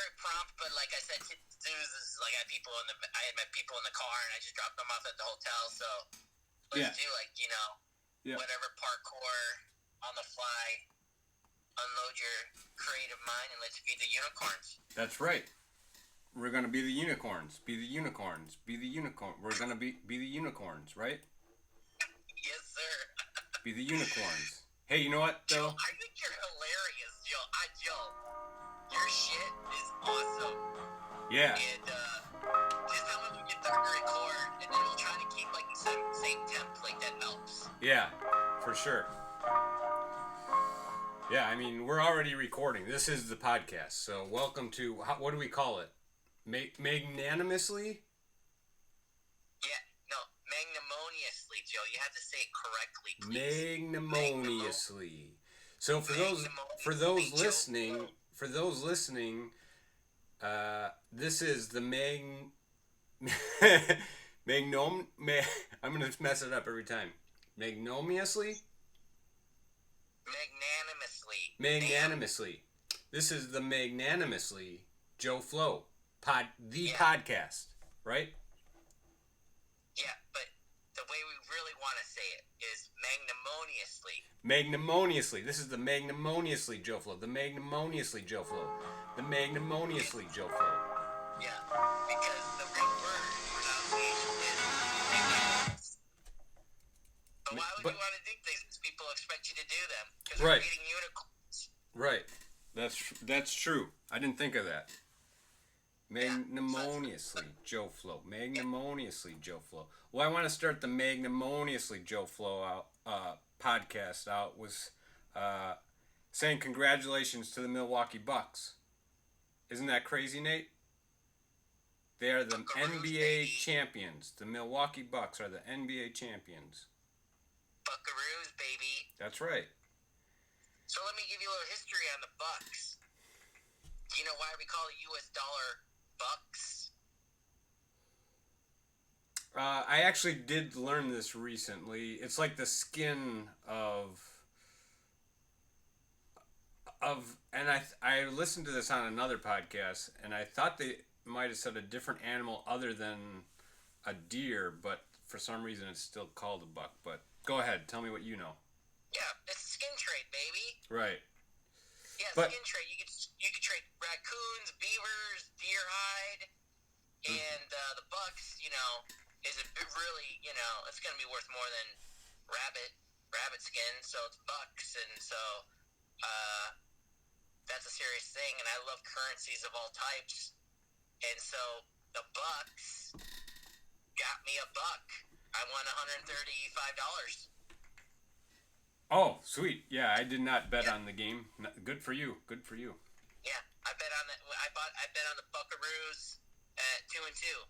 very prompt, but like I said, zoos is like I had my people in the car, and I just dropped them off at the hotel. So let's do whatever parkour on the fly, unload your creative mind, and let's feed the unicorns. That's right. We're gonna be the unicorns. Be the unicorns. Be the unicorn. We're gonna be the unicorns, right? Yes, sir. Be the unicorns. Hey, you know what, though? Joe, I think you're hilarious, Joe. Joe, your shit is awesome. Yeah. And just tell me when you start to record, and then we'll try to keep like the same template that helps. Yeah, for sure. Yeah, I mean, we're already recording. This is the podcast, so welcome to, what do we call it? Magnanimously? Yeah, no, magnamoniously, Joe. You have to say it correctly, please. Magnamoniously. So for those listening, this is the I'm gonna mess it up every time. Magnanimously. This is the Magnanimously Joe Flow podcast, right? Yeah, but the way we really want to say it is magnamoniously. Magnanimously. This is the Magnanimously Joe Flow. The Magnanimously Joe Flow. The Magnanimously Joe Flow. Yeah, because the real word pronunciation is magnanimous. But why would you want to do things? People expect you to do them because we're feeding unicorns. Right. That's true. I didn't think of that. Magnamoniously Joe Flow. Magnamoniously Joe Flow. Well, I want to start the Magnamoniously Joe Flow podcast out with saying congratulations to the Milwaukee Bucks. Isn't that crazy, Nate? They are the NBA champions. The Milwaukee Bucks are the NBA champions. Buckaroos, baby. That's right. So let me give you a little history on the Bucks. Do you know why we call the U.S. dollar bucks? I actually did learn this recently. It's like the skin of and I listened to this on another podcast, and I thought they might have said a different animal other than a deer, but for some reason it's still called a buck. But go ahead, tell me what you know. Yeah, it's a skin trade, baby. Right. Yeah, skin trade. You could trade raccoons, beavers, deer hide, and the bucks. Is a really it's gonna be worth more than rabbit skin. So it's bucks, and so that's a serious thing. And I love currencies of all types, and so the Bucks got me a buck. I won $135. Oh, sweet. Yeah, I did not bet on the game. Good for you. Good for you. Yeah, I bet on I bet on the Buckaroos at 2-2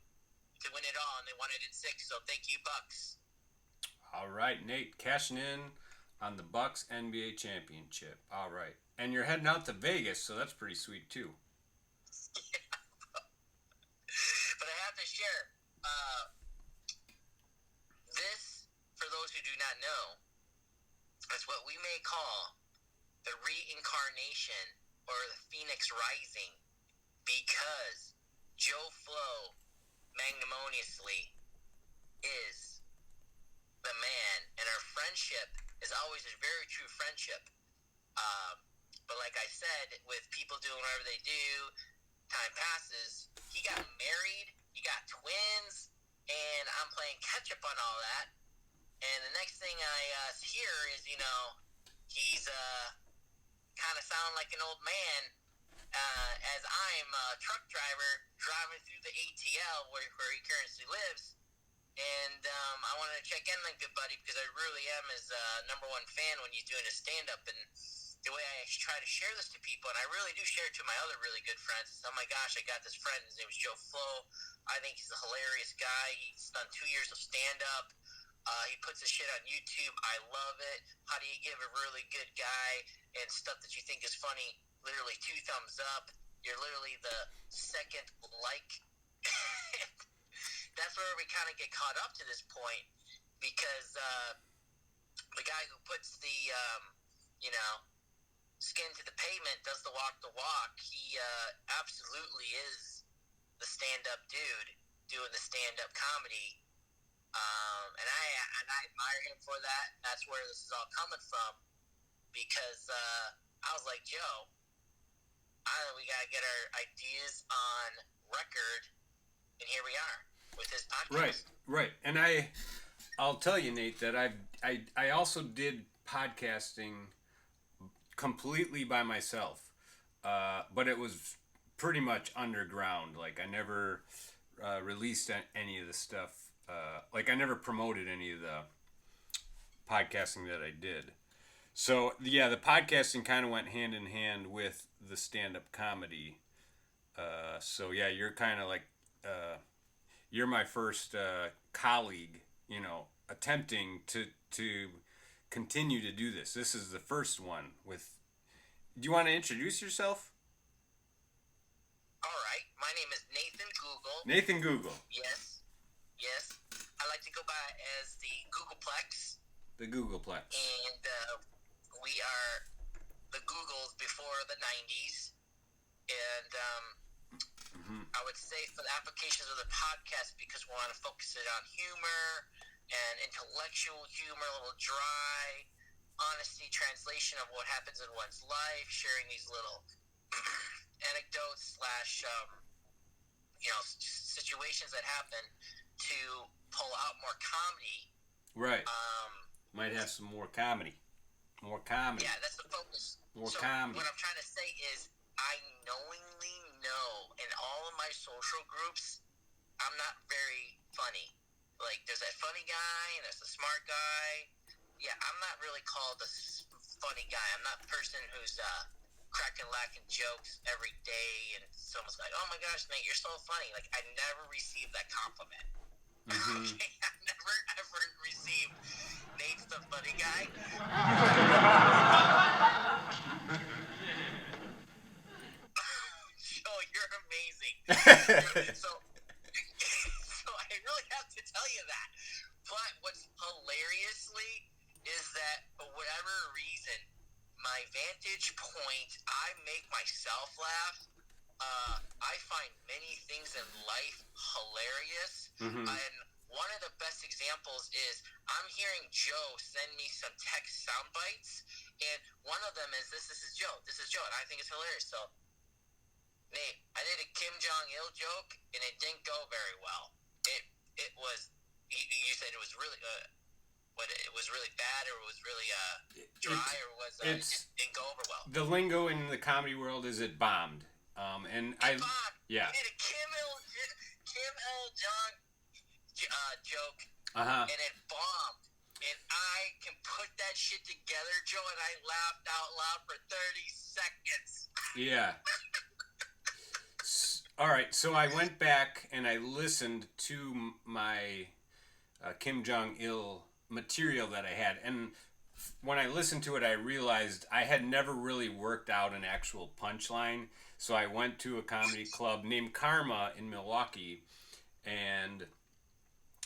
to win it all, and they won it in 6. So thank you, Bucks. All right, Nate, cashing in on the Bucks NBA championship. All right, and you're heading out to Vegas, so that's pretty sweet too. Yeah, but I have to share this for those who do not know. Is what we may call the reincarnation or the Phoenix Rising, because Joe Flow magnamoniously is the man, and our friendship is always a very true friendship. But like I said, with people doing whatever they do, time passes. He got married, he got twins, and I'm playing catch up on all that. And the next thing I hear is, he's kind of sounding like an old man as I'm a truck driver driving through the ATL where he currently lives. And I wanted to check in on good buddy because I really am his number one fan when he's doing his stand-up. And the way I try to share this to people, and I really do share it to my other really good friends, is, oh my gosh, I got this friend. His name is Joe Flow. I think he's a hilarious guy. He's done 2 years of stand-up. He puts his shit on YouTube. I love it. How do you give a really good guy and stuff that you think is funny literally 2 thumbs up? You're literally the second like. That's where we kind of get caught up to this point, because the guy who puts the skin to the pavement, does the walk. He absolutely is the stand-up dude doing the stand-up comedy. And I admire him for that. That's where this is all coming from. Because I was like, Joe, we gotta get our ideas on record, and here we are with his podcast. Right. And I'll tell you, Nate, that I also did podcasting completely by myself, but it was pretty much underground. Like I never released any of the stuff. Like I never promoted any of the podcasting that I did. So yeah, the podcasting kind of went hand in hand with the stand-up comedy. So yeah, you're kind of like you're my first colleague, attempting to continue to do this. This is the first one with. Do you want to introduce yourself? All right, my name is Nathan Google. Nathan Google. Yes. I like to go by as the Googleplex. The Googleplex. And we are the Googles before the 90s. And I would say for the applications of the podcast, because we want to focus it on humor and intellectual humor, a little dry, honesty, translation of what happens in one's life, sharing these little anecdotes / situations that happen to pull out more comedy. Right. Might have some more comedy. Yeah, that's the focus. Comedy. What I'm trying to say is I knowingly know in all of my social groups I'm not very funny. Like, there's that funny guy and there's the smart guy. Yeah, I'm not really called the funny guy. I'm not the person who's cracking, lacking jokes every day and someone's like, oh my gosh, Nate, you're so funny. Like, I never received that compliment. Mm-hmm. Okay, I've never ever received Nate's the funny guy. Joe, you're amazing. So I really have to tell you that. But what's hilariously is that for whatever reason, my vantage point, I make myself laugh. I find many things in life hilarious. Mm-hmm. And one of the best examples is I'm hearing Joe send me some text sound bites, and one of them is this is Joe, and I think it's hilarious. So, Nate, I did a Kim Jong-il joke, and it didn't go very well. It was, you said it was really, it was really bad, or it was really dry, or was it didn't go over well? The lingo in the comedy world is it bombed. And bombed. Yeah. I did a Kim Il-jong joke, Uh-huh. and it bombed. And I can put that shit together, Joe, and I laughed out loud for 30 seconds. Yeah. All right, so I went back and I listened to my Kim Jong-il material that I had, and when I listened to it, I realized I had never really worked out an actual punchline. So I went to a comedy club named Karma in Milwaukee, and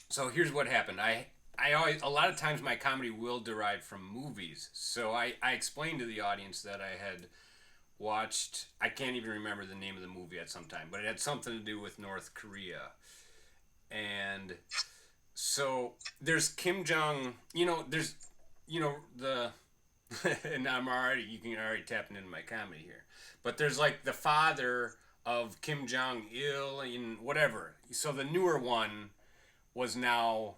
so here's what happened. I always, a lot of times my comedy will derive from movies. So I explained to the audience that I had watched, I can't even remember the name of the movie at some time, but it had something to do with North Korea. And so there's Kim Jong, there's, the, and you can already tap into my comedy here. But there's like the father of Kim Jong-il and whatever. So the newer one was now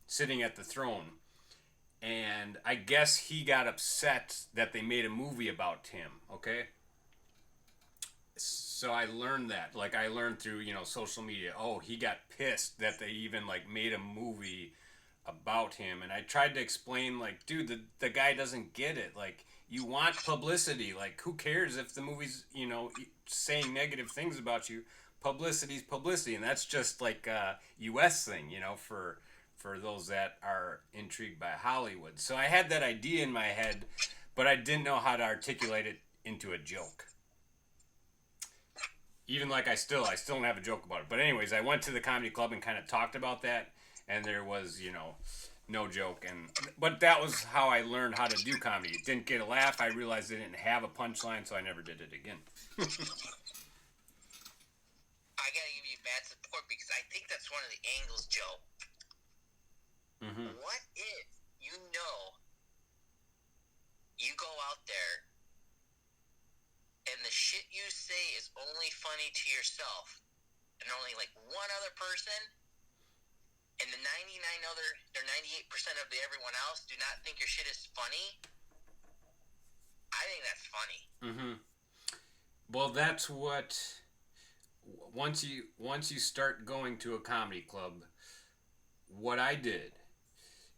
sitting at the throne. And I guess he got upset that they made a movie about him, okay? So I learned that. Like, I learned through, social media. Oh, he got pissed that they even, made a movie about him. And I tried to explain, dude, the guy doesn't get it. You want publicity. Who cares if the movie's, saying negative things about you? Publicity's publicity. And that's just, a U.S. thing, for those that are intrigued by Hollywood. So I had that idea in my head, but I didn't know how to articulate it into a joke. Even I still don't have a joke about it. But anyways, I went to the comedy club and kind of talked about that, and there was, no joke. But that was how I learned how to do comedy. It didn't get a laugh. I realized I didn't have a punchline, so I never did it again. I gotta give you bad support because I think that's one of the angles, Joe. Mm-hmm. What if you go out there and the shit you say is only funny to yourself and only like one other person, and the 98% of everyone else do not think your shit is funny? I think that's funny. Mm-hmm. Well, that's what. Once you start going to a comedy club, what I did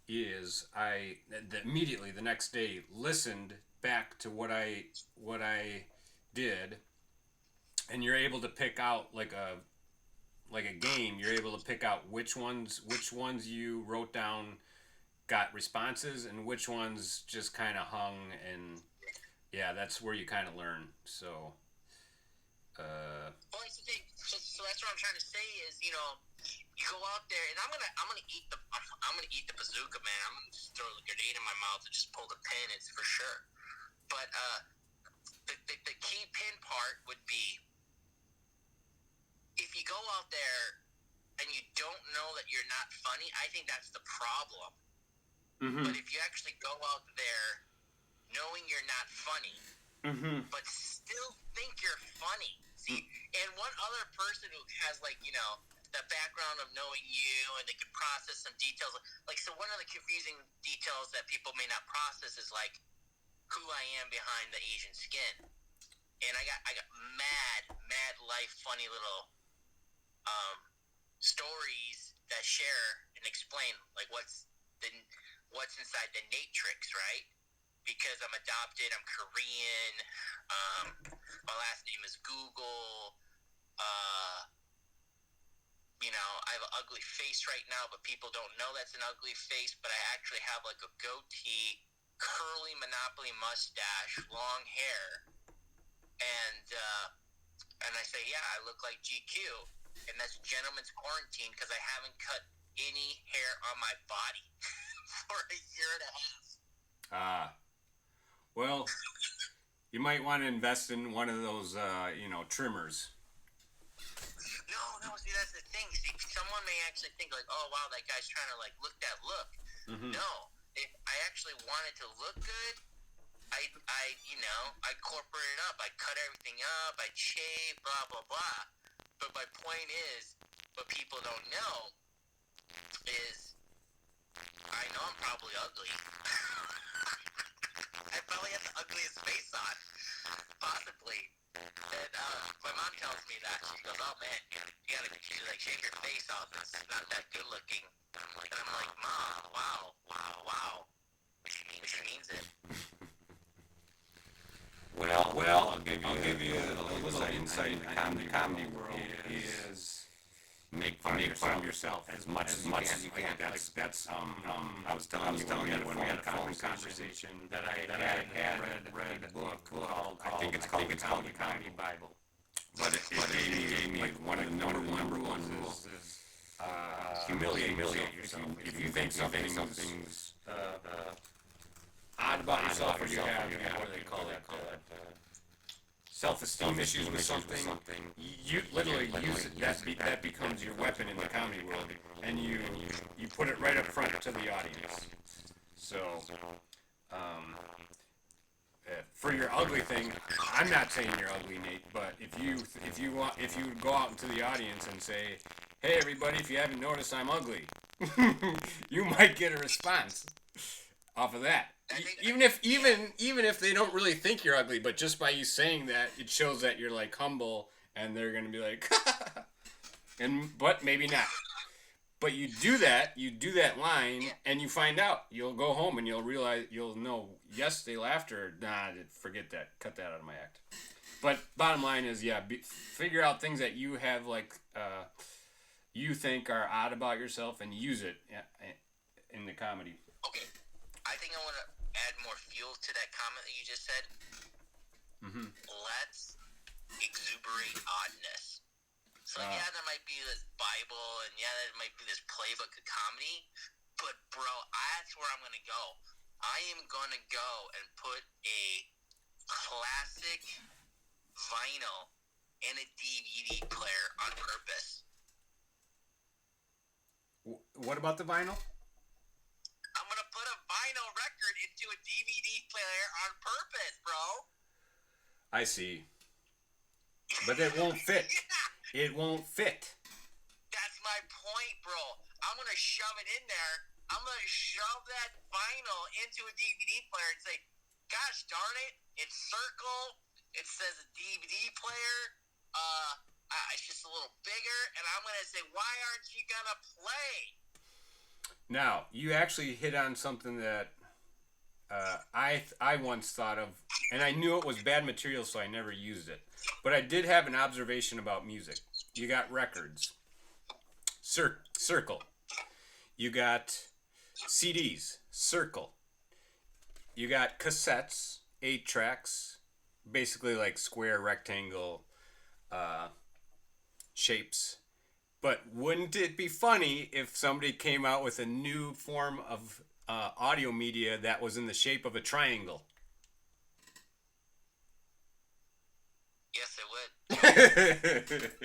is I immediately the next day listened back to what I did, and you're able to pick out like a game. You're able to pick out which ones you wrote down got responses and which ones just kind of hung, and yeah, that's where you kind of learn. So. Well, that's the thing. So that's what I'm trying to say is, you go out there, and I'm gonna eat the bazooka, man. I'm gonna just throw a grenade in my mouth and just pull the pin. It's for sure. But the key pin part would be if you go out there and you don't know that you're not funny. I think that's the problem. Mm-hmm. But if you actually go out there knowing you're not funny, mm-hmm. but still think you're funny. See, and one other person who has the background of knowing you and they can process some details. So one of the confusing details that people may not process is like who I am behind the Asian skin. And I got mad life funny little stories that share and explain like what's inside the Natrix, right? Because I'm adopted, I'm Korean, my last name is Google, I have an ugly face right now, but people don't know that's an ugly face, but I actually have like a goatee, curly Monopoly mustache, long hair, and I say, yeah, I look like GQ, and that's Gentleman's Quarantine because I haven't cut any hair on my body for a year and a half. Well, you might want to invest in one of those, trimmers. No, see, that's the thing. See, someone may actually think like, oh, wow, that guy's trying to like look that look. Mm-hmm. No, if I actually wanted to look good, I corporate it up. I cut everything up. I shave, blah, blah, blah. But my point is, what people don't know is I know I'm probably ugly. I probably have the ugliest face on, possibly. And my mom tells me that. She goes, oh, man, you gotta shave your face off. It's not that good looking. And I'm like, Mom, wow. She means it. Well, I'll give you a little insight in the comedy world is make fun of yourself as much as you can. That's I was telling you when we had a phone conversation that I had read a book called I think it's called the Comedy Bible. But it gave me like one of the number one rules is humiliate yourself. If you think something's odd about yourself, or you have what do they call it? Self-esteem issues with something, you literally use it. That becomes your weapon in the comedy world, and you put it right up front to the audience. So, for your ugly thing, I'm not saying you're ugly, Nate, but if you go out into the audience and say, "Hey, everybody, if you haven't noticed, I'm ugly," you might get a response off of that. Even if they don't really think you're ugly, but just by you saying that, it shows that you're like humble, and they're gonna be like, but maybe not. But you do that line, and you find out. You'll go home and you'll realize, you'll know, yes, they laughed, or nah, forget that, cut that out of my act. But bottom line is, figure out things that you have you think are odd about yourself, and use it in the comedy. Okay, I think I want to add more fuel to that comment that you just said. Mm-hmm. Let's exuberate oddness. So there might be this Bible, and there might be this playbook of comedy, But bro, that's where I'm gonna go. I am gonna go and put a classic vinyl in a DVD player on purpose. What about the vinyl? I'm gonna put a vinyl record into a DVD player on purpose, bro. I see. But it won't fit. Yeah, It won't fit. that's my point, bro. I'm gonna shove it in there. I'm gonna shove that vinyl into a DVD player and say, "Gosh darn it, it's circle. It says a DVD player. It's just a little bigger." And I'm gonna say, "Why aren't you gonna play?" Now, you actually hit on something that I once thought of, and I knew it was bad material, so I never used it. But I did have an observation about music. You got records, circle. You got CDs, circle. You got cassettes, 8 tracks, basically like square, rectangle shapes. But wouldn't it be funny if somebody came out with a new form of audio media that was in the shape of a triangle? Yes, it would.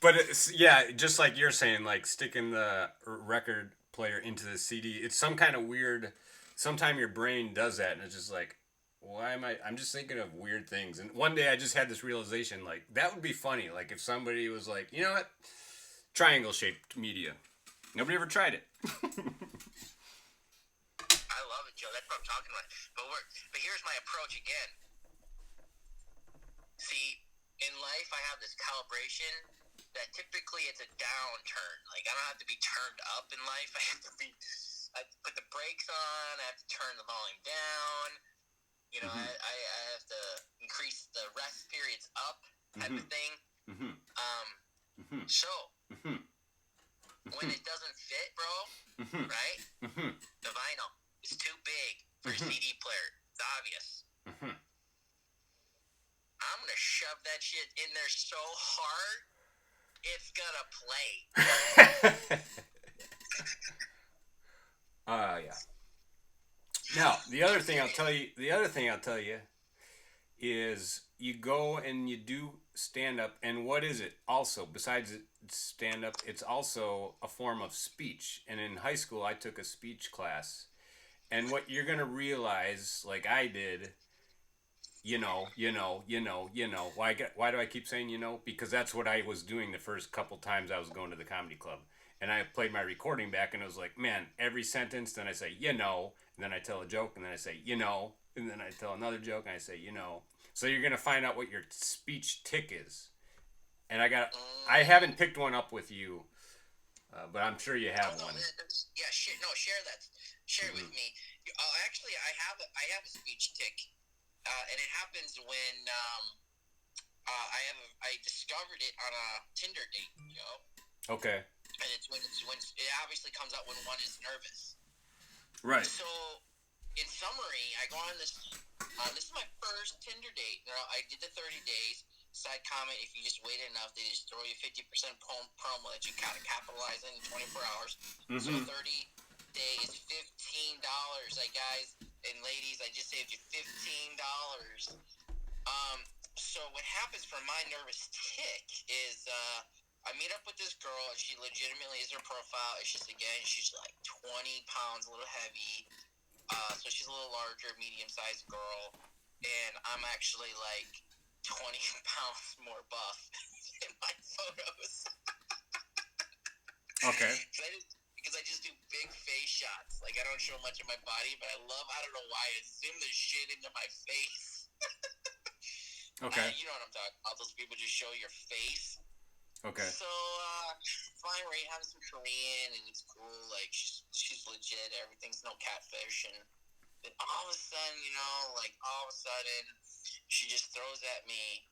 But it's, yeah, just like you're saying, like sticking the record player into the CD, it's some kind of weird. Sometime your brain does that, and it's just like, why am I? I'm just thinking of weird things. And one day I just had this realization, like that would be funny. Like if somebody was like, you know what, triangle shaped media. Nobody ever tried it. I love it, Joe. That's what I'm talking about. But here's my approach again. See, in life, I have this calibration that typically it's a downturn. Like, I don't have to be turned up in life. I have to put the brakes on. I have to turn the volume down. You know, I have to increase the rest periods up type of thing. So, when it doesn't fit, bro, right? The vinyl is too big for a CD player. It's obvious. I'm going to shove that shit in there so hard, it's going to play. Yeah. Now, the other thing I'll tell you is you go and you do stand up, and what is it also besides stand up? It's also a form of speech. And in high school I took a speech class, and what you're going to realize, like I did, you know. Why do I keep saying you know? Because that's what I was doing the first couple times I was going to the comedy club. And I played my recording back, and it was like, man, every sentence, then I say, you know, and then I tell a joke, and then I say, you know, and then I tell another joke, and I say, you know. So you're going to find out what your speech tick is. And I haven't picked one up with you, but I'm sure you have one. Yeah, share that. Share it with me. Actually, I have a speech tick, and it happens when I discovered it on a Tinder date. You know. Okay. And it's when it obviously comes out when one is nervous. Right. So, in summary, I go on this. This is my first Tinder date. You know, I did the 30 days. Side comment: if you just wait enough, they just throw you 50% promo that you kind of capitalize in 24 hours. So 30 day is $15. Like, guys and ladies, I just saved you $15. So what happens for my nervous tick is I meet up with this girl, and she legitimately is her profile. It's just, again, she's like 20 pounds, a little heavy. So she's a little larger, medium-sized girl. And I'm actually like 20 pounds more buff in my photos. Okay. Because I just do big face shots. Like, I don't show much of my body, but I don't know why, I zoom the shit into my face. Okay. You know what I'm talking about. Those people just show your face. Okay. So, fine, we're having some Korean, and it's cool. Like, she's legit. Everything's no catfish. And then all of a sudden, she just throws at me,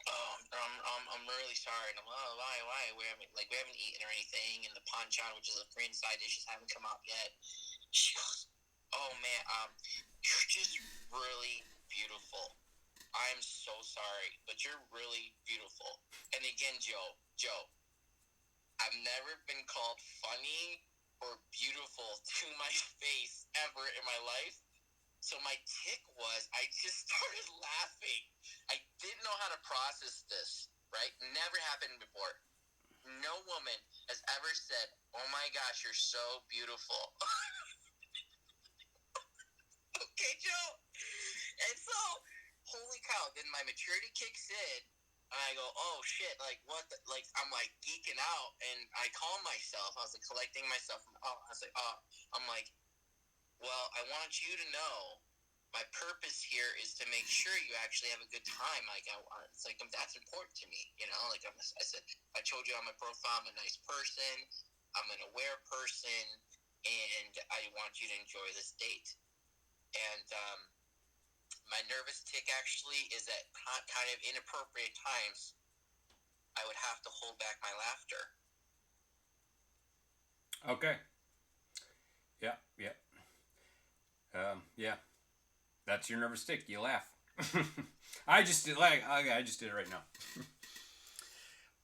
"Oh, I'm really sorry." And I'm, "Oh, why? We haven't eaten or anything." And the panchan, which is a Korean side dishes, haven't come out yet. She goes, "Oh, man, you're just really beautiful. I'm so sorry, but you're really beautiful." And again, Joe, I've never been called funny or beautiful to my face ever in my life. So my tick was I just started laughing. I didn't know how to process this, right? Never happened before. No woman has ever said, "Oh my gosh, you're so beautiful." Okay, Joe? And so, holy cow, then my maturity kicks in, and I go, oh shit, like what the, like I'm like geeking out, and I call myself, I was like collecting myself, I'm like, well, I want you to know my purpose here is to make sure you actually have a good time. Like, it's like that's important to me, you know. Like I said, I told you on my profile, I'm a nice person, I'm an aware person, and I want you to enjoy this date. And my nervous tick actually is at kind of inappropriate times. I would have to hold back my laughter. Okay. Yeah. Yeah. That's your nervous tick. You laugh. I just did I just did it right now.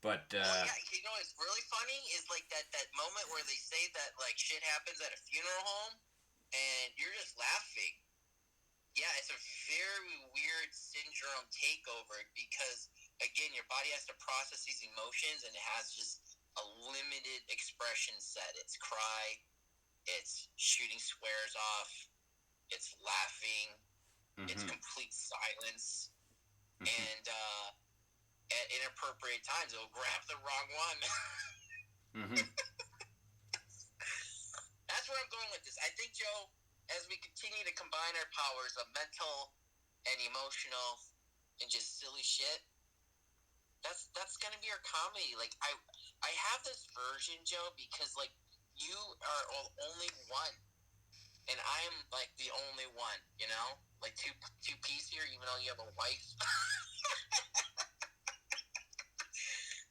But well, yeah, you know what's really funny is like that moment where they say that like shit happens at a funeral home, and you're just laughing. Yeah, it's a very weird syndrome takeover because again, your body has to process these emotions, and it has just a limited expression set. It's cry, it's shooting swears off, it's laughing, it's complete silence, and at inappropriate times, it'll grab the wrong one. That's where I'm going with this. I think, Joe, as we continue to combine our powers of mental and emotional and just silly shit, that's gonna be our comedy. Like I have this version, Joe, because like you are only one, and I am like the only one. You know, like two piece here, even though you have a wife.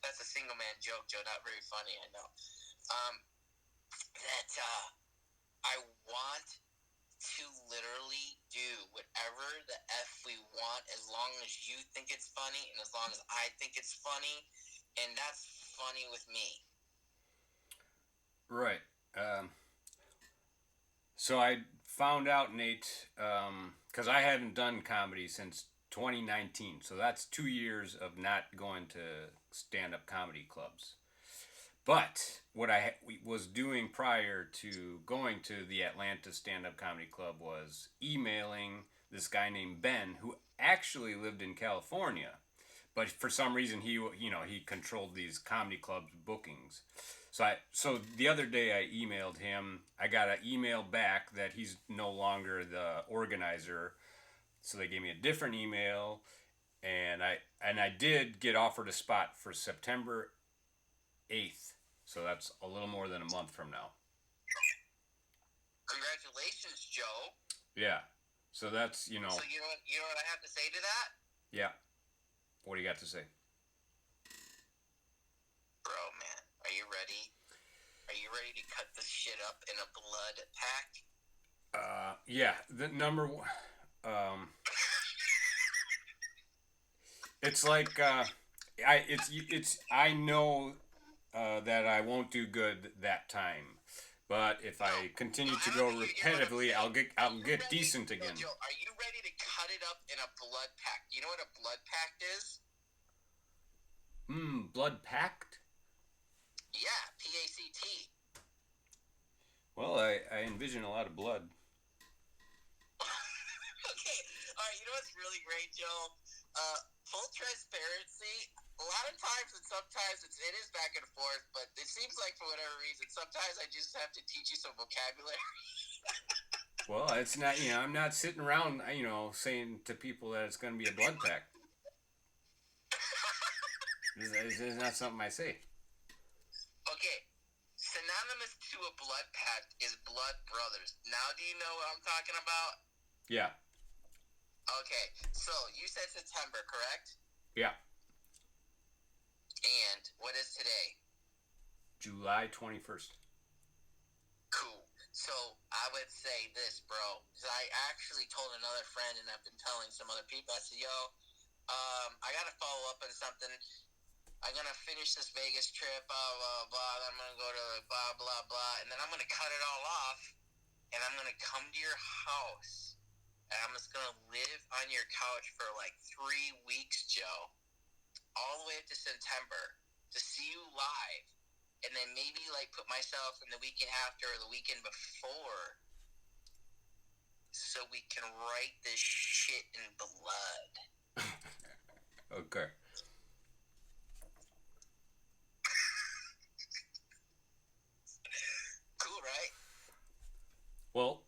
That's a single man joke, Joe. Not very funny, I know. I want to literally do whatever the F we want as long as you think it's funny and as long as I think it's funny, and that's funny with me. Right. So I found out, Nate, because I hadn't done comedy since 2019. So that's 2 years of not going to stand-up comedy clubs. But what I was doing prior to going to the Atlanta Stand-Up Comedy Club was emailing this guy named Ben, who actually lived in California, but for some reason he controlled these comedy clubs bookings. So the other day I emailed him. I got an email back that he's no longer the organizer. So they gave me a different email, and I did get offered a spot for September 8th. So that's a little more than a month from now. Congratulations, Joe. Yeah. So that's, So you know what I have to say to that? Yeah. What do you got to say? Bro, man, are you ready? Are you ready to cut this shit up in a blood pact? Yeah. The number one. It's like I know that I won't do good that time, but if I continue to go repetitively, I'll get decent again. Joe, are you ready to cut it up in a blood pact? You know what a blood pact is? Blood pact? Yeah, PACT. Well, I envision a lot of blood. Okay, all right. You know what's really great, Joe? Full transparency. A lot of times and sometimes it is back and forth, but it seems like for whatever reason, sometimes I just have to teach you some vocabulary. Well, it's not, I'm not sitting around, saying to people that it's going to be a blood pact. This is not something I say. Okay, synonymous to a blood pact is blood brothers. Now do you know what I'm talking about? Yeah. Okay, so you said September, correct? Yeah. And what is today? July 21st. Cool. So I would say this, bro. Because I actually told another friend, and I've been telling some other people. I said, "Yo, I gotta follow up on something. I'm gonna finish this Vegas trip, blah blah blah. Then I'm gonna go to blah blah blah, and then I'm gonna cut it all off, and I'm gonna come to your house, and I'm just gonna live on your couch for like 3 weeks, Joe, all the way up to September, to see you live, and then maybe like put myself in the weekend after or the weekend before, so we can write this shit in blood. Okay. Cool, right? Well,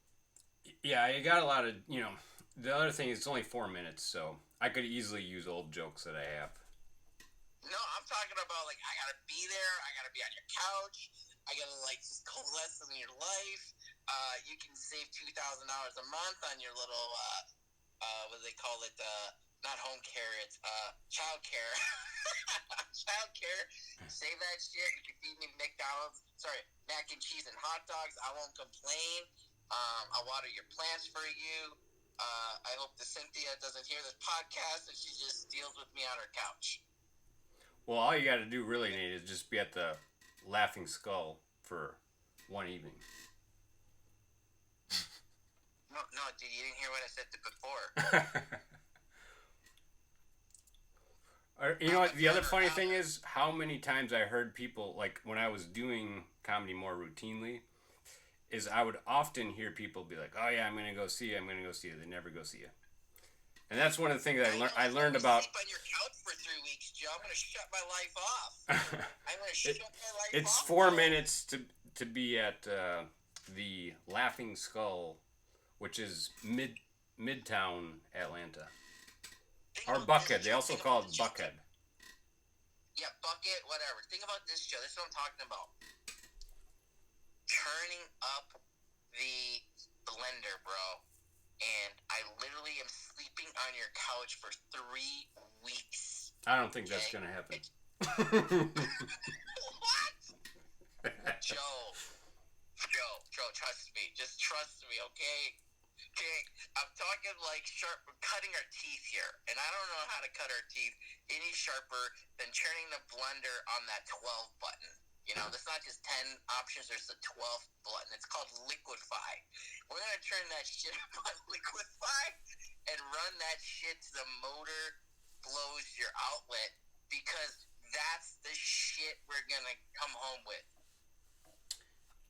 yeah, you got a lot of, the other thing is it's only 4 minutes, so I could easily use old jokes that I have. No, I'm talking about like I gotta be there. I gotta be on your couch. I gotta like just coalesce in your life. You can save $2,000 a month on your little what do they call it? Not home care. It's child care. Child care. Save that shit. You can feed me McDonald's. Sorry, mac and cheese and hot dogs. I won't complain. I'll water your plants for you. I hope that Cynthia doesn't hear this podcast and she just deals with me on her couch. Well, all you got to do really, Nate, is just be at the Laughing Skull for one evening. No, dude, you didn't hear what I said before. You know what? The other funny thing is how many times I heard people, like when I was doing comedy more routinely, is I would often hear people be like, "Oh yeah, I'm gonna go see you. I'm gonna go see you." They never go see you, and that's one of the things I learned about. Sleep on your couch for 3 weeks, Joe. I'm gonna shut my life off. I'm gonna shut my life off. It's 4 minutes to be at the Laughing Skull, which is Midtown Atlanta. Or Buckhead. They also call it Buckhead. Yeah, Bucket, whatever. Think about this, Joe. This is what I'm talking about. Turning up the blender, bro. And I literally am sleeping on your couch for 3 weeks. I don't think that's going to happen. What? Joe, trust me. Just trust me, okay? Okay, I'm talking like sharp. We're cutting our teeth here, and I don't know how to cut our teeth any sharper than turning the blender on that 12 button. You know, there's not just 10 options. There's the 12th button. It's called Liquify. We're gonna turn that shit on Liquify and run that shit to the motor blows your outlet, because that's the shit we're gonna come home with.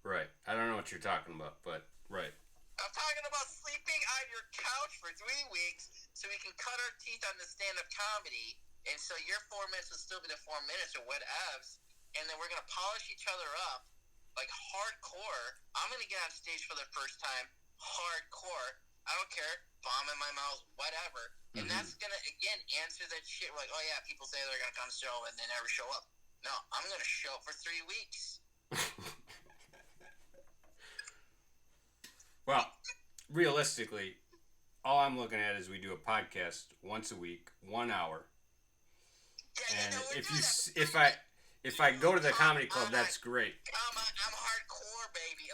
Right. I don't know what you're talking about, but right. I'm talking about sleeping on your couch for 3 weeks so we can cut our teeth on the stand-up comedy, and so your 4 minutes will still be the 4 minutes or whatevs, and then we're going to polish each other up like hardcore. I'm going to get on stage for the first time hardcore. I don't care. Bomb in my mouth, whatever. And that's going to, again, answer that shit like, oh yeah, people say they're going to come show and they never show up. No, I'm going to show up for 3 weeks. Well, realistically, all I'm looking at is we do a podcast once a week, 1 hour. Yeah, and if I go to the comedy club, that's great. I'm hardcore, baby.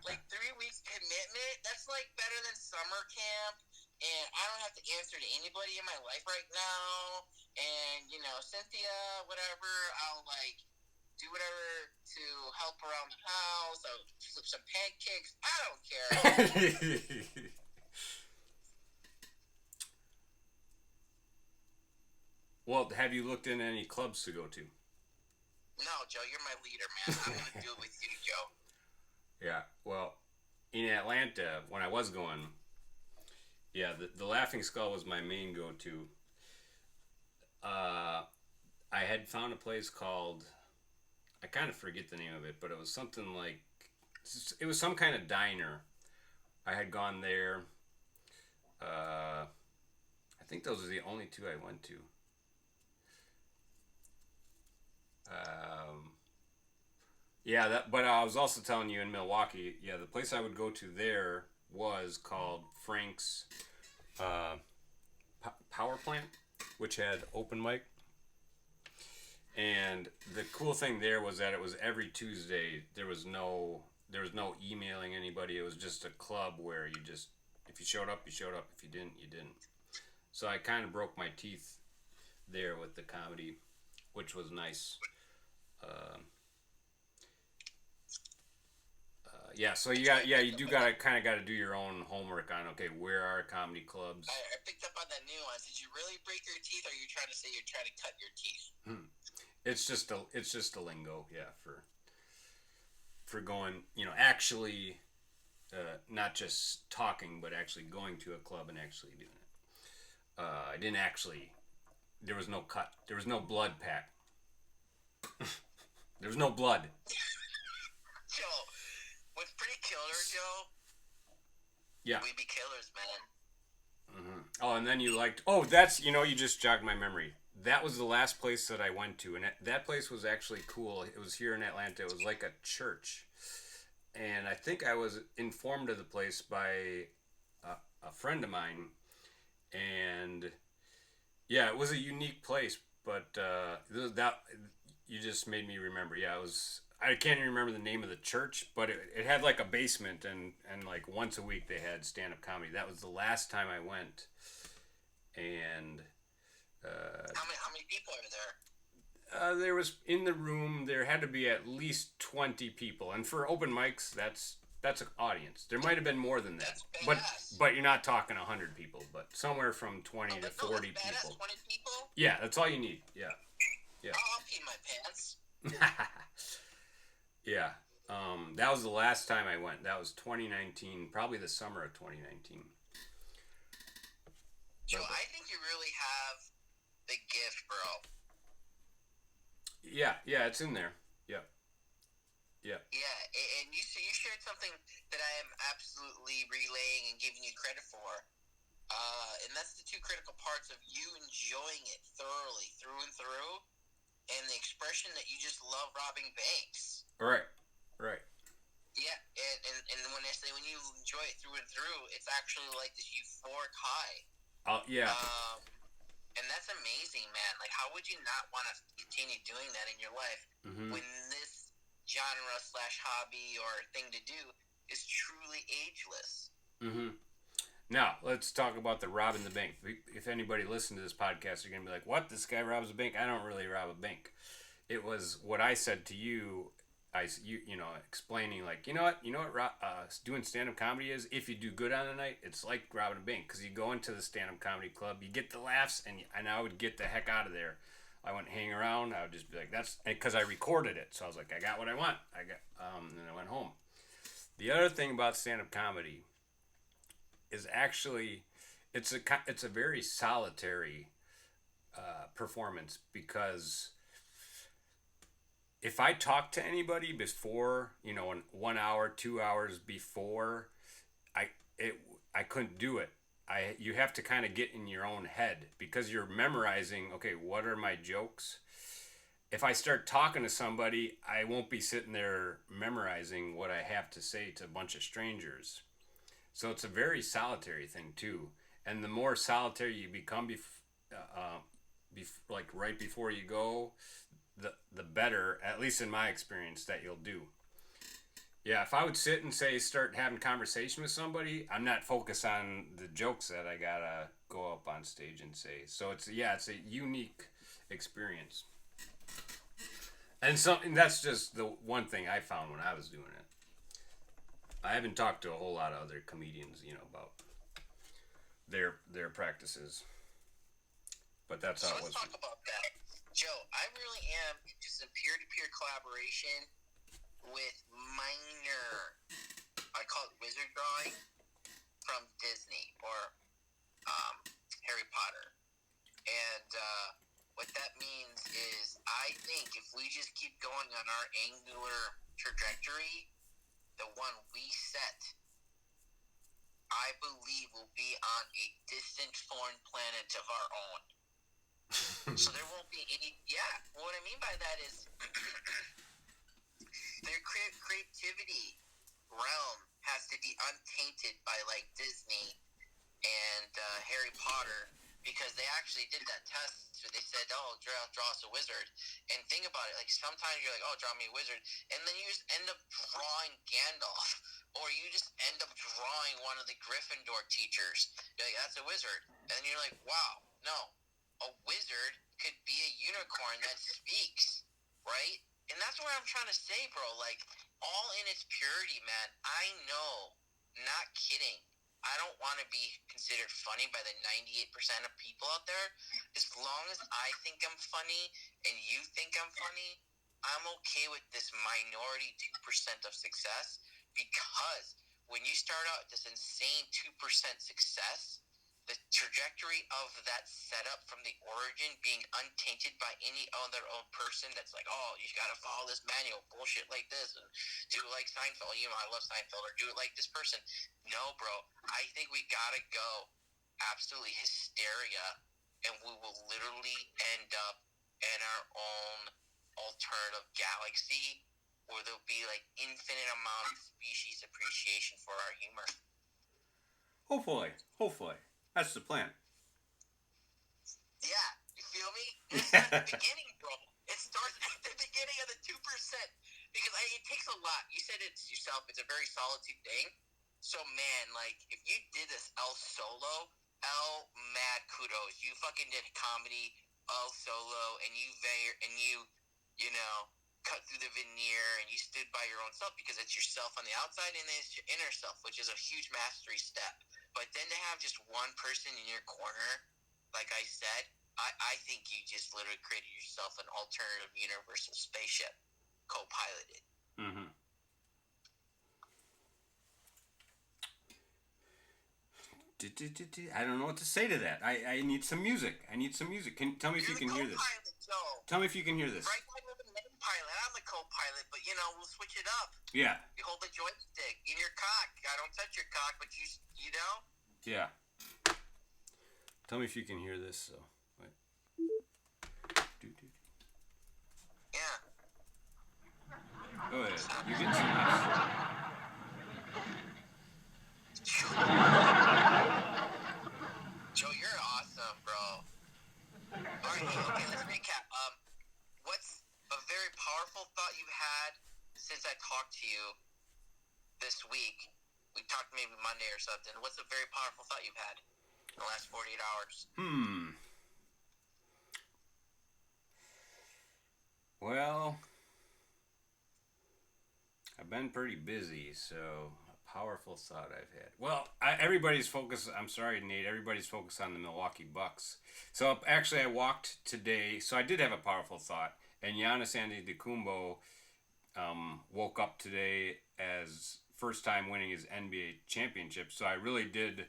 Like 3 weeks commitment. That's like better than summer camp. And I don't have to answer to anybody in my life right now. And Cynthia, whatever. I'll like do whatever to help around the house. I'll flip some pancakes. I don't care. Well, have you looked into any clubs to go to? No, Joe, you're my leader, man. I'm going to do it with you, Joe. Yeah, well, in Atlanta, when I was going, yeah, the Laughing Skull was my main go-to. I had found a place called, I kind of forget the name of it, but it was something like, it was some kind of diner. I had gone there. I think those are the only two I went to. But I was also telling you in Milwaukee, yeah, the place I would go to there was called Frank's Power Plant, which had open mic. And the cool thing there was that it was every Tuesday. There was no emailing anybody. It was just a club where you just, if you showed up, you showed up. If you didn't, you didn't. So I kind of broke my teeth there with the comedy. which was nice. Yeah, so you do gotta kind of gotta do your own homework on, okay, where are comedy clubs. I picked up on that nuance. Did you really break your teeth, or are you trying to say you're trying to cut your teeth? It's just a lingo, yeah, for going, actually, not just talking, but actually going to a club and actually doing it. I didn't actually. There was no cut. There was no blood pack. There was no blood. Joe, what's pretty killer, Joe? Yeah. We be killers, man. Mm-hmm. Oh, and then you liked. Oh, that's you just jogged my memory. That was the last place that I went to, and that place was actually cool. It was here in Atlanta. It was like a church, and I think I was informed of the place by a friend of mine, and yeah, it was a unique place. But that you just made me remember. Yeah, it was. I can't even remember the name of the church, but it had like a basement, and like once a week they had stand up comedy. That was the last time I went, and. How many people are there? There was in the room. There had to be at least 20 people, and for open mics, that's an audience. There might have been more than that, but you're not talking 100 people, but somewhere from 20 to 40 people. 20 people? Yeah, that's all you need. Yeah. I'll pee my pants. Yeah. That was the last time I went. That was 2019, probably the summer of 2019. Joe, I think you really have the gift, bro. Yeah, it's in there. Yeah. Yeah, and you shared something that I am absolutely relaying and giving you credit for. And that's the two critical parts of you enjoying it thoroughly through and through, and the expression that you just love robbing banks. Right. Yeah, and when I say when you enjoy it through and through, it's actually like this euphoric high. Yeah. And that's amazing, man. Like, how would you not want to continue doing that in your life when this genre/hobby or thing to do is truly ageless? Mm-hmm. Now, let's talk about the robbing the bank. If anybody listened to this podcast, you're going to be like, what? This guy robs a bank? I don't really rob a bank. It was what I said to you, explaining, like, you know what doing stand-up comedy is? If you do good on the night, it's like robbing a bank. Because you go into the stand-up comedy club, you get the laughs, and I would get the heck out of there. I wouldn't hang around. I would just be like, that's... Because I recorded it. So I was like, I got what I want. And then I went home. The other thing about stand-up comedy is actually it's a very solitary performance, because if I talk to anybody before, in 1 hour, 2 hours before, I couldn't do it. You have to kind of get in your own head, because you're memorizing, okay, what are my jokes? If I start talking to somebody, I won't be sitting there memorizing what I have to say to a bunch of strangers. So it's a very solitary thing too, and the more solitary you become, like right before you go, the better, at least in my experience, that you'll do. Yeah, if I would sit and start having conversation with somebody, I'm not focused on the jokes that I gotta go up on stage and say. So it's a unique experience, and that's just the one thing I found when I was doing it. I haven't talked to a whole lot of other comedians, about their practices, but that's how it was. Let's talk about that, Joe. I really am just a peer-to-peer collaboration with minor, I call it wizard drawing, from Disney or Harry Potter, and what that means is, I think if we just keep going on our angular trajectory, the one we set, I believe will be on a distant foreign planet of our own. So there won't be any... Yeah, what I mean by that is their creativity realm has to be untainted by, like, Disney and Harry Potter, because they actually did that test where they said, oh, draw us a wizard. And think about it, like, sometimes you're like, oh, draw me a wizard, and then you just end up drawing Gandalf, or you just end up drawing one of the Gryffindor teachers. You're like, that's a wizard. And then you're like, wow, no, a wizard could be a unicorn more, and that speaks, right? And that's what I'm trying to say, bro. Like, all in its purity, man. I know, not kidding. I don't want to be considered funny by the 98% of people out there. As long as I think I'm funny and you think I'm funny, I'm okay with this minority 2% of success, because when you start out this insane 2% success, the trajectory of that setup from the origin being untainted by any other person that's like, oh, you got to follow this manual, bullshit like this, and do it like Seinfeld. You know, I love Seinfeld, or do it like this person. No, bro. I think we got to go absolutely hysteria, and we will literally end up in our own alternative galaxy where there'll be like infinite amount of species appreciation for our humor. Hopefully. That's the plan. Yeah, you feel me? And it's at the beginning, bro. It starts at the beginning of the 2%. Because it takes a lot. You said it yourself, it's a very solitude thing. So, man, like, if you did this Solo, mad kudos. You fucking did comedy, Solo, and you know, cut through the veneer, and you stood by your own self, because it's yourself on the outside and it's your inner self, which is a huge mastery step. But then to have just one person in your corner, like I said, I think you just literally created yourself an alternative universal spaceship, co-piloted. Mm-hmm. I don't know what to say to that. I need some music. Tell me if you can hear this. Tell me if you can hear this. Right now, you're the main pilot. I'm the co-pilot, but we'll switch it up. Yeah. You hold the joystick in your cock. I don't touch your cock, but you know. Yeah. Tell me if you can hear this. So, wait. Yeah. Go ahead. You get some Joe, you're awesome, bro. All right, okay, let's recap. What's a very powerful thought you've had since I talked to you this week? We talked maybe Monday or something. What's a very powerful thought you've had in the last 48 hours? Well, I've been pretty busy, so a powerful thought I've had. Well, everybody's focused. I'm sorry, Nate. Everybody's focused on the Milwaukee Bucks. So actually, I walked today. So I did have a powerful thought. And Giannis Antetokounmpo woke up today as first time winning his NBA championship. So I really did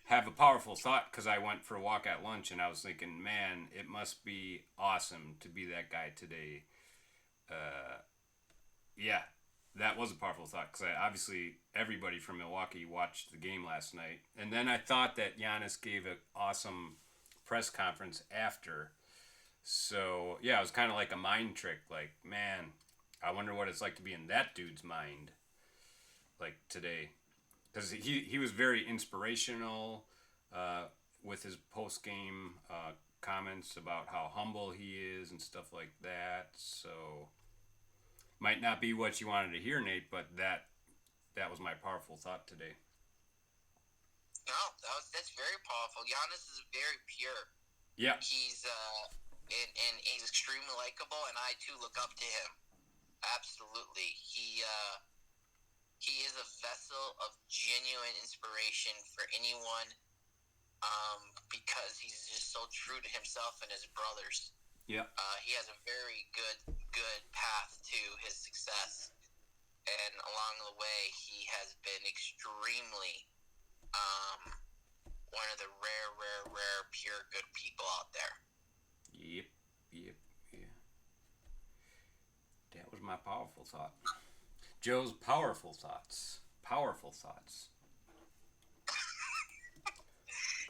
have a powerful thought, because I went for a walk at lunch and I was thinking, man, it must be awesome to be that guy today. Yeah, that was a powerful thought, because obviously everybody from Milwaukee watched the game last night. And then I thought that Giannis gave an awesome press conference after. So, yeah, it was kind of like a mind trick. Like, man, I wonder what it's like to be in that dude's mind, like, today. Because he was very inspirational with his post-game comments about how humble he is and stuff like that. So, might not be what you wanted to hear, Nate, but that was my powerful thought today. No, that's very powerful. Giannis is very pure. Yeah. He's and he's extremely likable, and I too look up to him. Absolutely, he is a vessel of genuine inspiration for anyone, because he's just so true to himself and his brothers. Yeah. He has a very good path to his success, and along the way, he has been extremely one of the rare, pure good people out there. Yep. That was my powerful thought. Joe's powerful thoughts.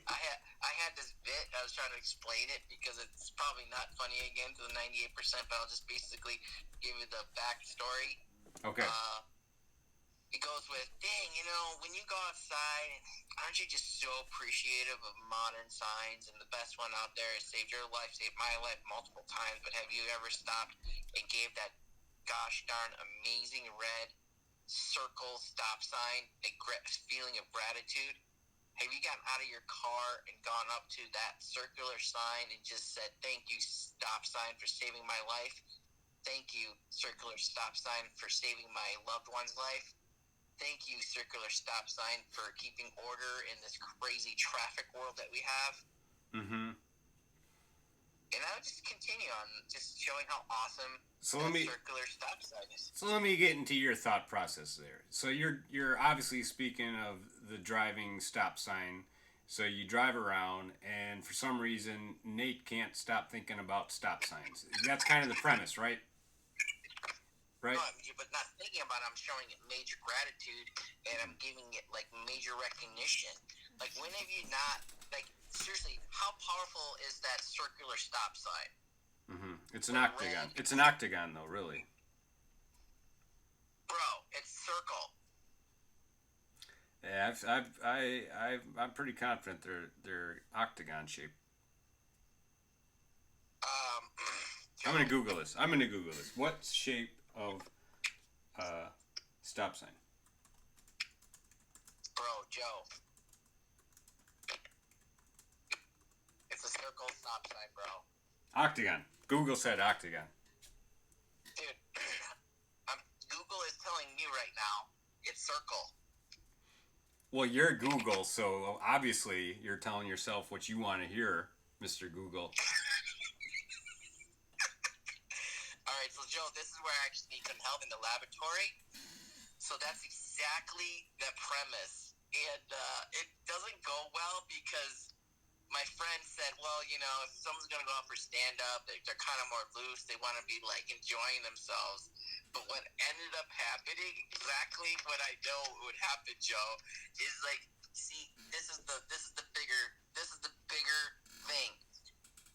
I had this bit. I was trying to explain it because it's probably not funny again to the 98%, but I'll just basically give you the backstory. Okay. It goes with, dang, when you go outside, aren't you just so appreciative of modern science? And the best one out there has saved your life, saved my life multiple times. But have you ever stopped and gave that gosh darn amazing red circle stop sign a feeling of gratitude? Have you gotten out of your car and gone up to that circular sign and just said, "Thank you, stop sign, for saving my life. Thank you, circular stop sign, for saving my loved one's life. Thank you, circular stop sign, for keeping order in this crazy traffic world that we have." Mm-hmm. And I would just continue on just showing how awesome So that let me circular stop sign is. so let me get into your thought process there. So you're obviously speaking of the driving stop sign. So you drive around, and for some reason, Nate can't stop thinking about stop signs. That's kind of the premise, right? Right? No, but not thinking about it, I'm showing it major gratitude, and I'm giving it like major recognition. Like, when have you not, like, seriously, how powerful is that circular stop sign? Mm-hmm. It's an octagon. It's an octagon, though, really. Bro, it's circle. Yeah, I'm pretty confident they're octagon shaped. I'm gonna Google this. What shape of stop sign? Bro, Joe. It's a circle stop sign, bro. Octagon. Google said octagon. Dude, Google is telling me right now it's circle. Well, you're Google, so obviously you're telling yourself what you want to hear, Mr. Google. Alright, so Joe, this is where I actually need some help in the laboratory. So that's exactly the premise. And it doesn't go well because my friend said, well, you know, if someone's going to go out for stand-up, they're kind of more loose. They want to be, like, enjoying themselves. But what ended up happening, exactly what I know would happen, Joe, is, like, see, this is the bigger thing.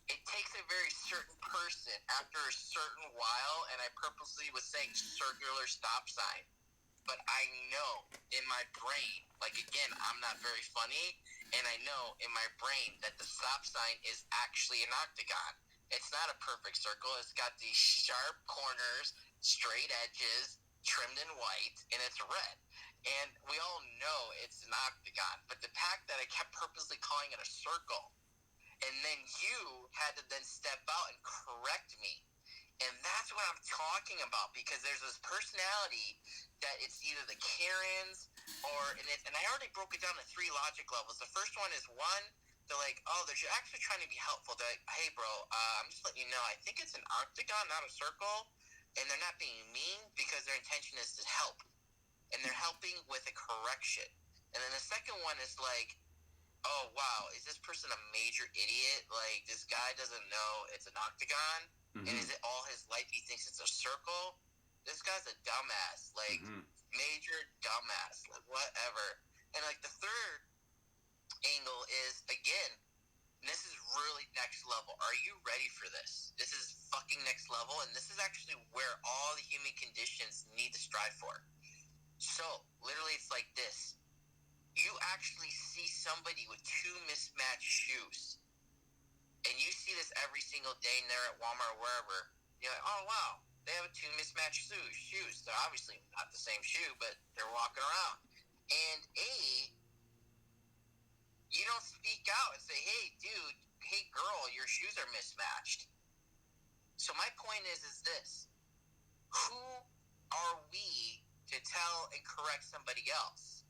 It takes a very certain person after a certain while, and I purposely was saying circular stop sign. But I know in my brain, like, again, I'm not very funny, and I know in my brain that the stop sign is actually an octagon. It's not a perfect circle. It's got these sharp corners, straight edges, trimmed in white, and it's red. And we all know it's an octagon. But the fact that I kept purposely calling it a circle, and then you had to then step out and correct me. And that's what I'm talking about, because there's this personality that it's either the Karens and I already broke it down to 3 logic levels. The first one is, one, they're like, oh, they're actually trying to be helpful. They're like, hey, bro, I'm just letting you know, I think it's an octagon, not a circle. And they're not being mean because their intention is to help. And they're helping with a correction. And then the second one is like, oh, wow, is this person a major idiot? Like, this guy doesn't know it's an octagon? Mm-hmm. And is it all his life he thinks it's a circle? This guy's a dumbass. Like, major dumbass. Like, whatever. And, like, the third angle is, again, this is really next level. Are you ready for this? This is fucking next level, and this is actually where all the human conditions need to strive for. So, literally, it's like this. You actually see somebody with 2 mismatched shoes, and you see this every single day and they're at Walmart or wherever. You're like, oh, wow, they have 2 mismatched shoes. They're obviously not the same shoe, but they're walking around. And you don't speak out and say, hey, dude, hey, girl, your shoes are mismatched. So my point is this. Who are we to tell and correct somebody else?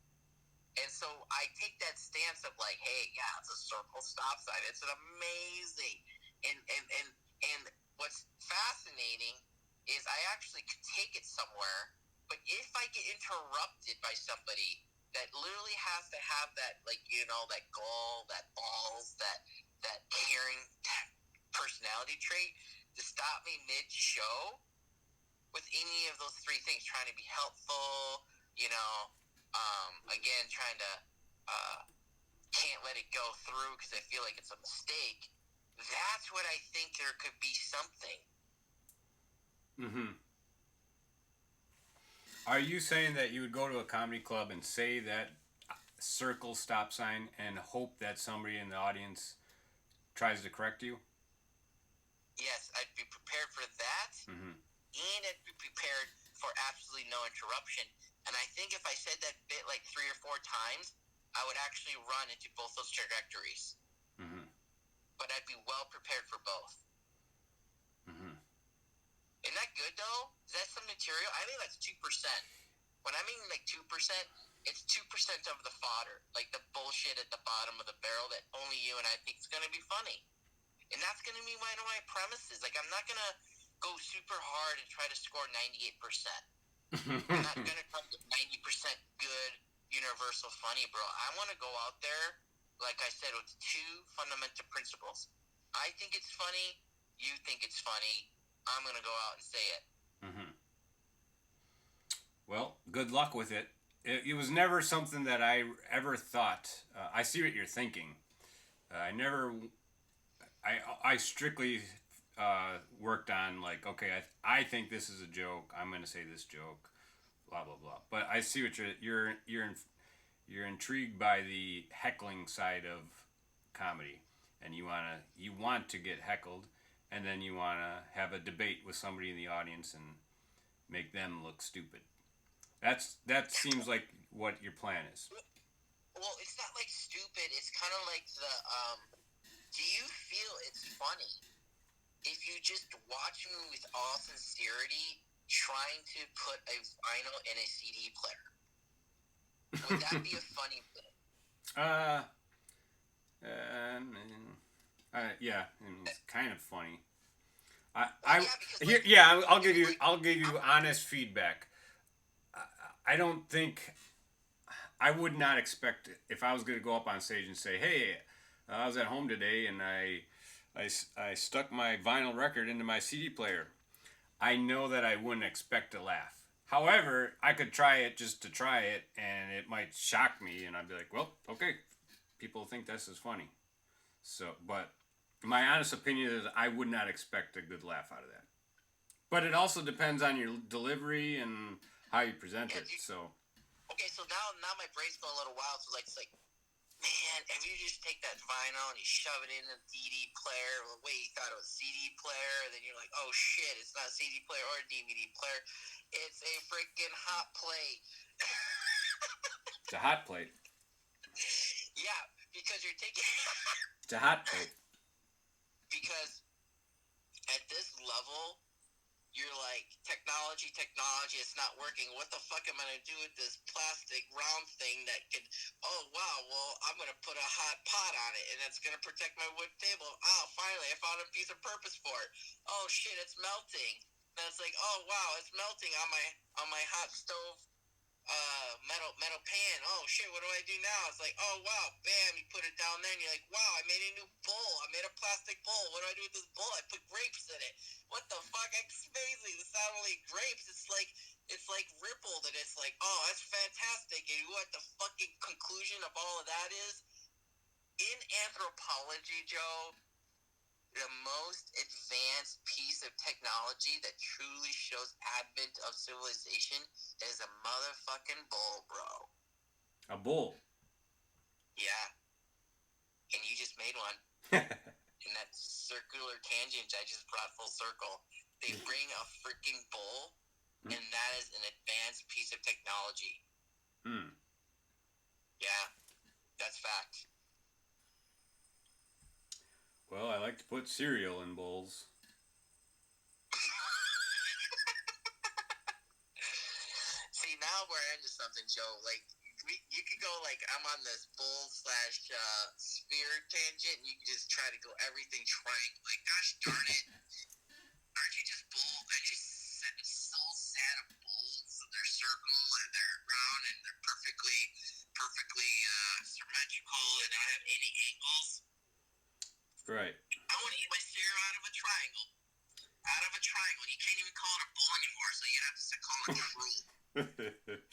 And so I take that stance of like, hey, yeah, it's a circle stop sign. It's an amazing. And what's fascinating is I actually could take it somewhere, but if I get interrupted by somebody that literally has to have that, like, you know, that goal, that balls, that caring personality trait to stop me mid-show with any of those 3 things, trying to be helpful, you know, again, trying to can't let it go through because I feel like it's a mistake. That's what I think there could be something. Mm-hmm. Are you saying that you would go to a comedy club and say that circle stop sign and hope that somebody in the audience tries to correct you? Yes, I'd be prepared for that, and I'd be prepared for absolutely no interruption. And I think if I said that bit like 3 or 4 times, I would actually run into both those trajectories. Mm-hmm. But I'd be well prepared for both. Mm-hmm. Isn't that good, though? Is that some material? I think that's 2%. When I mean like 2%, it's 2% of the fodder. Like the bullshit at the bottom of the barrel that only you and I think is going to be funny. And that's going to be one of my premises. Like, I'm not going to go super hard and try to score 98%. I'm not going to come to 90% good, universal funny, bro. I want to go out there, like I said, with two fundamental principles. I think it's funny. You think it's funny. I'm going to go out and say it. Mm-hmm. Well, good luck with it. It was never something that I ever thought. I see what you're thinking. I strictly worked on like, okay, I think this is a joke. I'm gonna say this joke, blah blah blah. But I see what you're intrigued by the heckling side of comedy, and you want to get heckled, and then you wanna have a debate with somebody in the audience and make them look stupid. That seems like what your plan is. Well, it's not like stupid. It's kind of like the do you feel it's funny if you just watch me with all sincerity trying to put a vinyl in a CD player? Would that be a funny bit? Yeah, it's kind of funny. I'll give you honest feedback. I don't think I would not expect it if I was going to go up on stage and say, "Hey, I was at home today and I stuck my vinyl record into my CD player." I know that I wouldn't expect a laugh. However, I could try it just to try it, and it might shock me, and I'd be like, "Well, okay, people think this is funny." So, but my honest opinion is I would not expect a good laugh out of that. But it also depends on your delivery and how you present it. So. Okay, so now my brain's going a little wild. So it's like, man, if you just take that vinyl and you shove it in a DVD player, the way you thought it was a CD player, and then you're like, oh shit, it's not a CD player or a DVD player, it's a freaking hot plate. It's a hot plate. Yeah, because you're taking. It's a hot plate. Because at this level, you're like, technology, it's not working. What the fuck am I going to do with this plastic round thing that could, oh, wow, well, I'm going to put a hot pot on it, and it's going to protect my wood table. Oh, finally, I found a piece of purpose for it. Oh, shit, it's melting. And it's like, oh, wow, it's melting on my hot stove metal pan. Oh shit, what do I do now? It's like, oh wow, bam, you put it down there and you're like, wow, I made a new bowl. I made a plastic bowl. What do I do with this bowl? I put grapes in it. What the fuck? It's amazing. It's not only grapes, it's like rippled, and it's like, oh, that's fantastic. And what the fucking conclusion of all of that is? In anthropology, Joe, the most advanced piece of technology that truly shows advent of civilization is a motherfucking bull, bro. A bull? Yeah. And you just made one. In that circular tangent I just brought full circle. They bring a freaking bull, and that is an advanced piece of technology. Yeah. That's fact. Well, I like to put cereal in bowls. See, now we're into something, Joe. Like, you could go like, I'm on this bull / sphere tangent, and you can just try to go everything triangle. Like, gosh darn it. Aren't you just bull? I just said it's so sad of bulls. They're circle, and they're round, and they're perfectly symmetrical, and don't have any angles. Right. I want to eat my cereal out of a triangle. Out of a triangle. You can't even call it a bull anymore, so you have to call it a rule.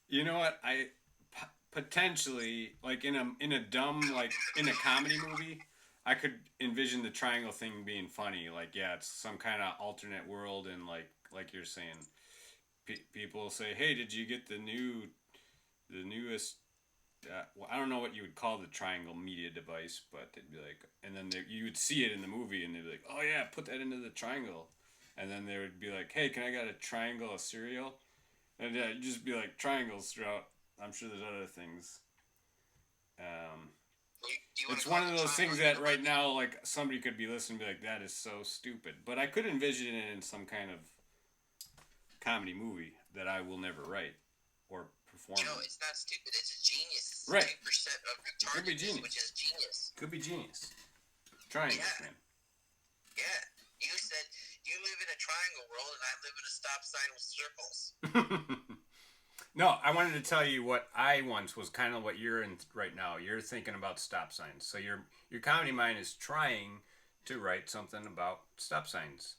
You know what? I potentially, like in a dumb, like in a comedy movie, I could envision the triangle thing being funny. Like, yeah, it's some kind of alternate world, and like you're saying, people say, "Hey, did you get the newest?" I don't know what you would call the triangle media device, but they'd be like, and then you would see it in the movie, and they'd be like, "Oh yeah, put that into the triangle," and then they would be like, "Hey, can I get a triangle of cereal?" And yeah, you'd just be like triangles throughout. I'm sure there's other things. You wanna It's call one it of the those things triangle that right universe? now, like, somebody could be listening and be like, that is so stupid. But I could envision it in some kind of comedy movie that I will never write or perform Joe, in. it's not stupid. It's a genius. It's Right. 2% of It could be retardedness, genius. which is genius. Could be genius. Triangles, Yeah. man. Yeah. You said you live in a triangle world, and I live in a stop sign with circles. No, I wanted to tell you what I once was kind of what you're in right now. You're thinking about stop signs. So your comedy mind is trying to write something about stop signs.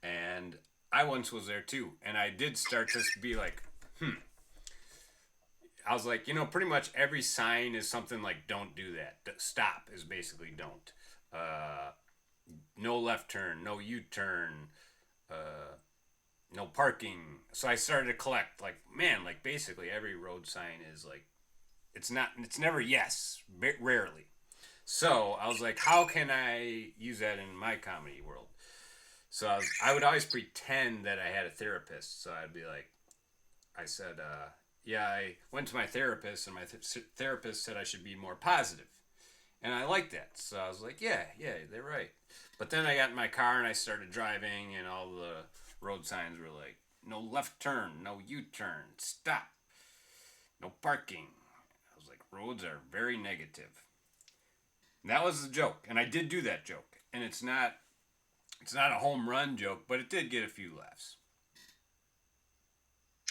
And I once was there too. And I did start to be like, I was like, pretty much every sign is something like don't do that. Stop is basically don't. No left turn, no U-turn, no parking. So I started to collect, like, man, like basically every road sign is like, it's never yes, rarely. So I was like, how can I use that in my comedy world? So I would always pretend that I had a therapist. So I'd be like, I said, yeah, I went to my therapist, and my therapist said I should be more positive. And I liked that. So I was like, yeah, they're right. But then I got in my car and I started driving, and all the road signs were like, no left turn, no U-turn, stop, no parking. I was like, roads are very negative. And that was the joke. And I did do that joke. And it's not a home run joke, but it did get a few laughs.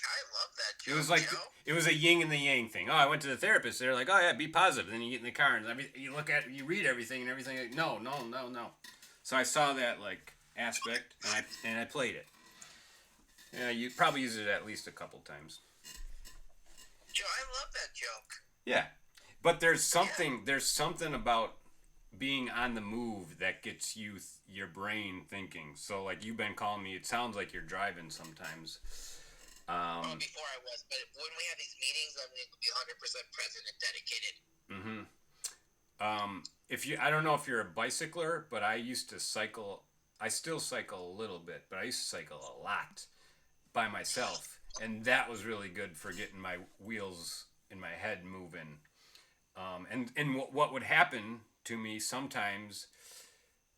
I love that joke. It was like Joe. it was a yin and the yang thing. Oh, I went to the therapist. They're like, oh yeah, be positive. Then you get in the car and you read everything and everything. Like, no. So I saw that like aspect and I played it. Yeah, you probably use it at least a couple times. Joe, I love that joke. Yeah, but there's something about being on the move that gets your brain thinking. So like you've been calling me. It sounds like you're driving sometimes. Well, before I was, but when we have these meetings, I'm going to be 100% present and dedicated. I don't know if you're a bicycler, but I used to cycle. I still cycle a little bit, but I used to cycle a lot by myself, and that was really good for getting my wheels in my head moving. And what would happen to me sometimes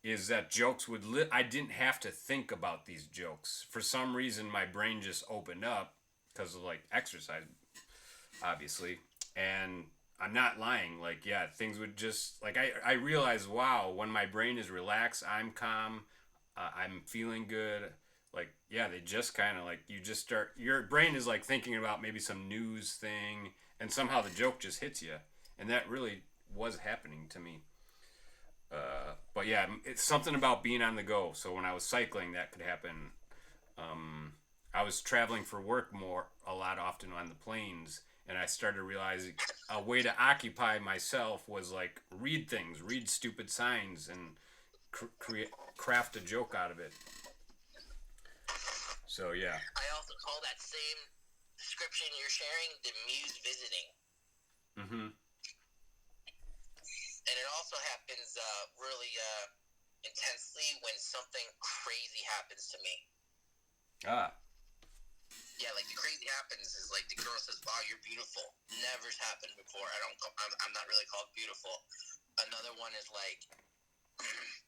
is that jokes would I didn't have to think about these jokes. For some reason, my brain just opened up because of like exercise, obviously. And I'm not lying. Like, yeah, things would just like I realized, wow, when my brain is relaxed, I'm calm, I'm feeling good. Like, yeah, they just kind of like you just start. Your brain is like thinking about maybe some news thing, and somehow the joke just hits you, and that really was happening to me. But yeah, it's something about being on the go. So when I was cycling, that could happen. I was traveling for work a lot often on the planes, and I started realizing a way to occupy myself was like read stupid signs, and craft a joke out of it. So yeah. I also call that same description you're sharing the muse visiting. Mm-hmm. And it also happens really intensely when something crazy happens to me. Ah. Yeah, like the crazy happens is like the girl says, "Wow, you're beautiful." Never's happened before. I'm not really called beautiful. Another one is like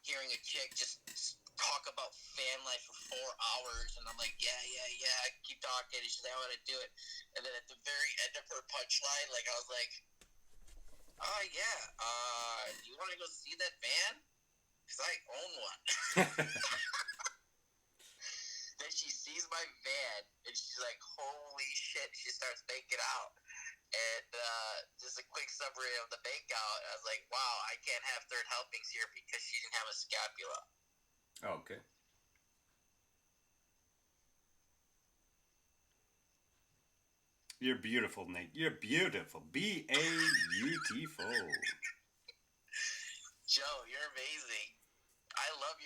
hearing a chick just talk about fan life for 4 hours, and I'm like, yeah, keep talking. And she's like, I want to do it. And then at the very end of her punchline, like I was like, oh yeah, you want to go see that van? Because I own one. Then she sees my van, and she's like, holy shit. She starts making out. And just a quick summary of the make out. I was like, wow, I can't have third helpings here because she didn't have a scapula. Oh, okay. You're beautiful, Nate. You're beautiful. B-A-beautiful. Joe, you're amazing. I love your